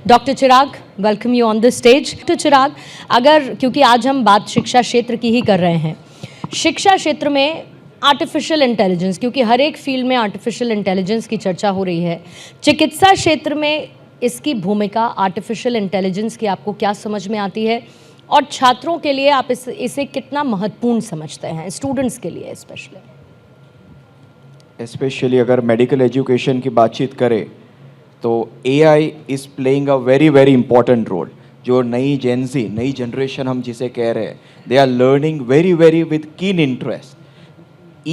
Doctor Chirag, welcome you on the stage. Doctor Chirag, अगर क्योंकि आज हम बात शिक्षा क्षेत्र की ही कर रहे हैं, शिक्षा क्षेत्र में आर्टिफिशियल इंटेलिजेंस, क्योंकि हर एक फील्ड में आर्टिफिशियल इंटेलिजेंस की चर्चा हो रही है, चिकित्सा क्षेत्र में इसकी भूमिका आर्टिफिशियल इंटेलिजेंस की आपको क्या समझ में आती है और छात्रों के लिए आप इसे कितना महत्वपूर्ण समझते हैं, स्टूडेंट्स के लिए स्पेशली अगर मेडिकल एजुकेशन की बातचीत करें तो AI is playing a very very important role. जो नई जेनजी, नई जनरेशन हम जिसे कह रहे हैं, they are learning very very with keen interest.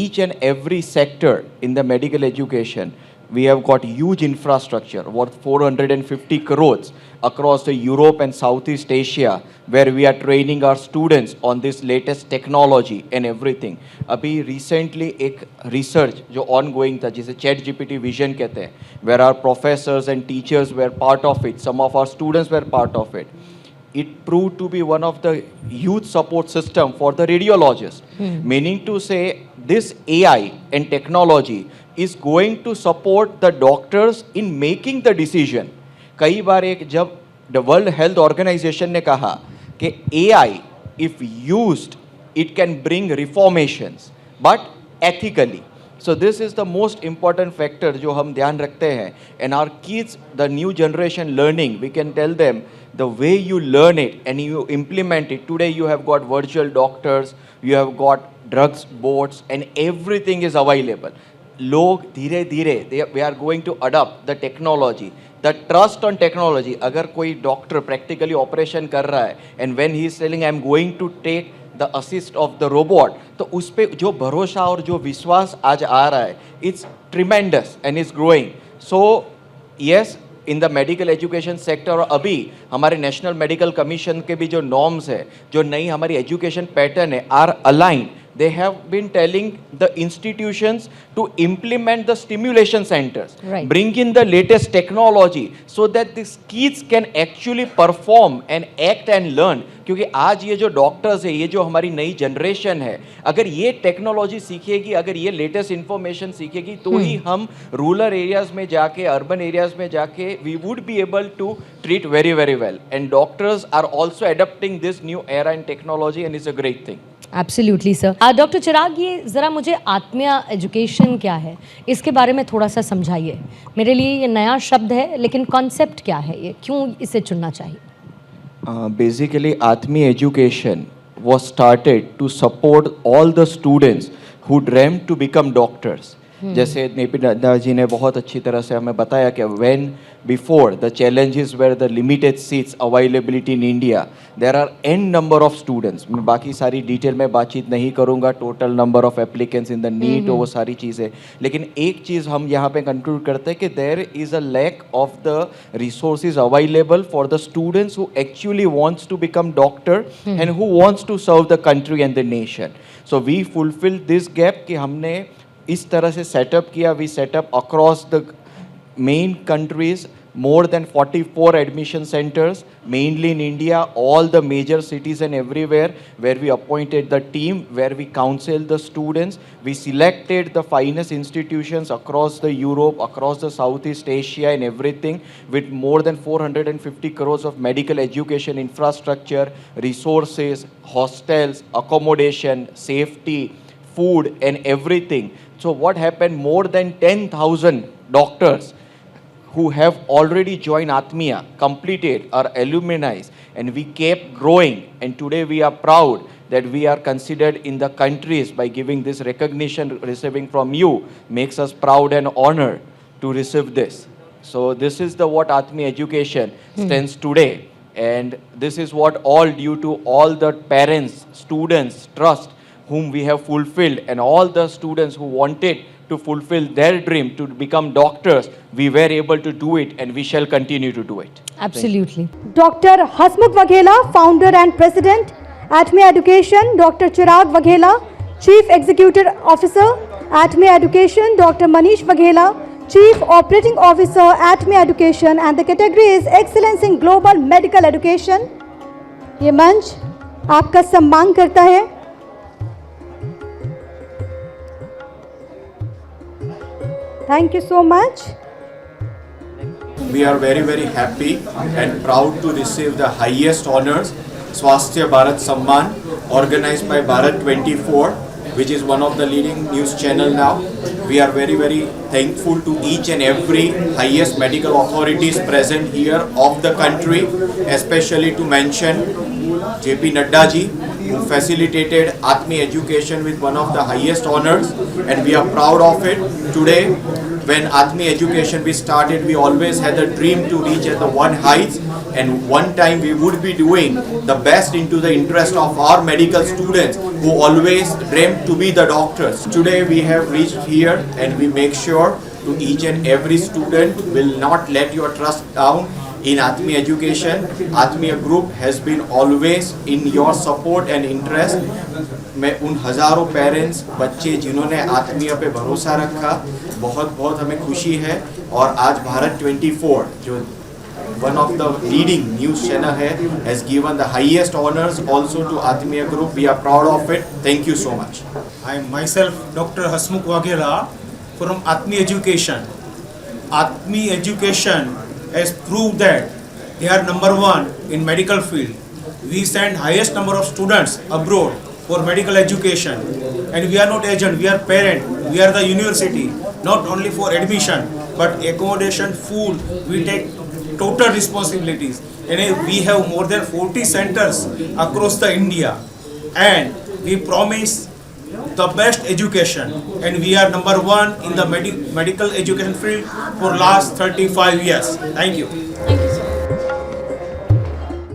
Each and every sector in the medical education, we have got huge infrastructure worth 450 crores across the Europe and Southeast Asia, where we are training our students on this latest technology and everything. अभी recently एक research जो ongoing था जिसे ChatGPT Vision कहते हैं, where our professors and teachers were part of it, some of our students were part of it. It proved to be one of the huge support system for the radiologist, meaning to say this AI and technology is going to support the doctors in making the decision. कई बार एक जब the World Health Organization ने कहा कि AI if used it can bring reformations but ethically. So this is the most important factor जो हम ध्यान रखते हैं, and our kids, the new generation learning, we can tell them the way you learn it and you implement it. Today you have got virtual doctors, you have got drugs boards and everything is available. लोग धीरे धीरे we are going to adopt the technology, the trust on technology. अगर कोई doctor practically operation कर रहा है and when he is telling I am going to take the assist of the robot, तो उस पे जो भरोसा और जो विश्वास आज आ रहा है, it's tremendous and it's growing. So yes, in the medical education sector, और अभी हमारे नेशनल मेडिकल कमीशन के भी जो नॉर्म्स है, जो नई हमारी एजुकेशन पैटर्न है, are aligned. They have been telling the institutions to implement the stimulation centers, right, bring in the latest technology so that these kids can actually perform and act and learn. क्योंकि आज ये जो doctors है, ये जो हमारी नई generation है, अगर ये टेक्नोलॉजी सीखेगी, अगर ये लेटेस्ट इंफॉर्मेशन सीखेगी, तो ही हम रूरल एरियाज में जाके, अर्बन एरियाज में जाके, we would be able to treat very very well. And doctors are also adapting this new era in technology and it's a great thing. Absolutely sir. Doctor Chirag, ये ज़रा मुझे आत्मीय education क्या है, इसके बारे में थोड़ा सा समझाइए. मेरे लिए ये नया शब्द है, लेकिन कॉन्सेप्ट क्या है, ये क्यों इसे चुनना चाहिए? Basically, Atmi education was started to support all the students who dreamt to become doctors. जैसे नेपिदा जी ने बहुत अच्छी तरह से हमें बताया कि when before the challenges were the limited seats availability in India, there are n number of students. मैं बाकी सारी डिटेल में बातचीत नहीं करूँगा, total number of applicants in the NEET, वो सारी चीज़ें, लेकिन एक चीज़ हम यहाँ पे कंक्लूड करते हैं कि there is a lack of the resources available for the students who actually wants to become doctor and who wants to serve the country and the nation. So we fulfil this gap कि हमने इस तरह से setup किया. We setup across the main countries more than 44 admission centers, mainly in India, all the major cities and everywhere, where we appointed the team, where we counseled the students. We selected the finest institutions across the Europe, across the Southeast Asia and everything, with more than 450 crores of medical education infrastructure, resources, hostels, accommodation, safety, food and everything. So what happened, more than 10,000 doctors who have already joined Atmiya, completed, are alumni, and we kept growing, and today we are proud that we are considered in the countries by giving this recognition receiving from you, makes us proud and honored to receive this. So this is the what Atmiya education stands today, and this is what all due to all the parents, students, trust whom we have fulfilled, and all the students who wanted to fulfill their dream to become doctors, we were able to do it and we shall continue to do it. Absolutely. Dr. Hasmukh Waghela, founder and president, Atmiya Education. Dr. Chirag Waghela, Chief Executive Officer, Atmiya Education. Dr. Manish Waghela, Chief Operating Officer, Atmiya Education, and the category is Excellence in Global Medical Education. ये मंच आपका सम्मान करता है. Thank you so much. we are very happy and proud to receive the highest honors, Swasthya Bharat Samman, organized by Bharat 24, which is one of the leading news channel now. We are very thankful to each and every highest medical authorities present here of the country, especially to mention JP Nadda ji, who facilitated Atmi education with one of the highest honors, and we are proud of it. Today, when Atmi education we started, we always had a dream to reach at the one heights, and one time we would be doing the best into the interest of our medical students who always dreamt to be the doctors. Today we have reached here, and we make sure to each and every student will not let your trust down in Atmi education. Atmi group has been always in your support and interest. मैं उन हज़ारों parents बच्चे जिन्होंने आत्मीय पे भरोसा रखा, बहुत हमें खुशी है। और आज भारत 24 जो one of the leading news channel है has given the highest honors also to Atmiya group. We are proud of it. Thank you so much. I am myself Dr. Hasmukh Waghela from Atmi Education. Atmi Education has proved that they are number one in medical field. We send highest number of students abroad for medical education, and we are not agent, we are parent, we are the university, not only for admission but accommodation, food, we take total responsibilities, and we have more than 40 centers across the India, and we promise the best education, and we are number one in the medical education field for last 35 years. Thank you.